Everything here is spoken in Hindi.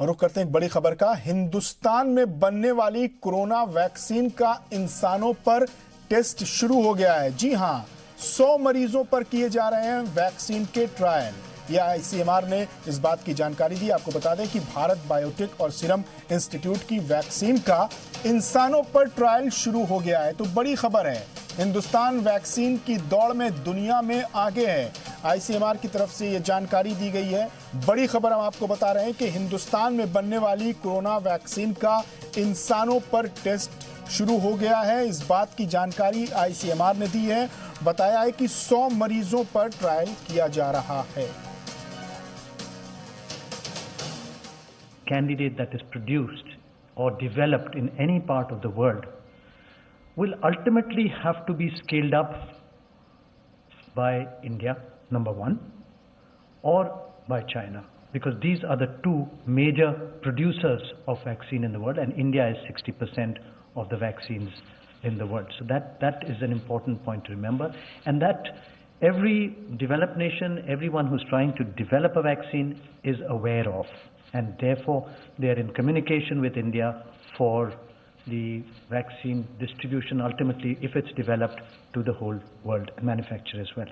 रुख करते हैं एक बड़ी खबर का। हिंदुस्तान में बनने वाली कोरोना वैक्सीन का इंसानों पर टेस्ट शुरू हो गया है। जी हां, 100 मरीजों पर किए जा रहे हैं वैक्सीन के ट्रायल। यह आईसीएमआर ने इस बात की जानकारी दी। आपको बता दें कि भारत बायोटेक और सीरम इंस्टीट्यूट की वैक्सीन का इंसानों पर ट्रायल शुरू हो गया है। तो बड़ी खबर है, हिंदुस्तान वैक्सीन की दौड़ में दुनिया में आगे है। आईसीएमआर की तरफ से यह जानकारी दी गई है। बड़ी खबर हम आपको बता रहे हैं कि हिंदुस्तान में बनने वाली कोरोना वैक्सीन का इंसानों पर टेस्ट शुरू हो गया है। इस बात की जानकारी आईसीएमआर ने दी है। बताया है कि 100 मरीजों पर ट्रायल किया जा रहा है। Candidate that is produced or developed in any part of the world will ultimately have to be scaled up by India, number one, or by China, because these are the two major producers of vaccine in the world, and India is 60% of the vaccines in the world. So that is an important point to remember, and that every developed nation, everyone who's trying to develop a vaccine is aware of, and therefore they are in communication with India for the vaccine distribution ultimately, if it's developed, to the whole world and manufacture as well.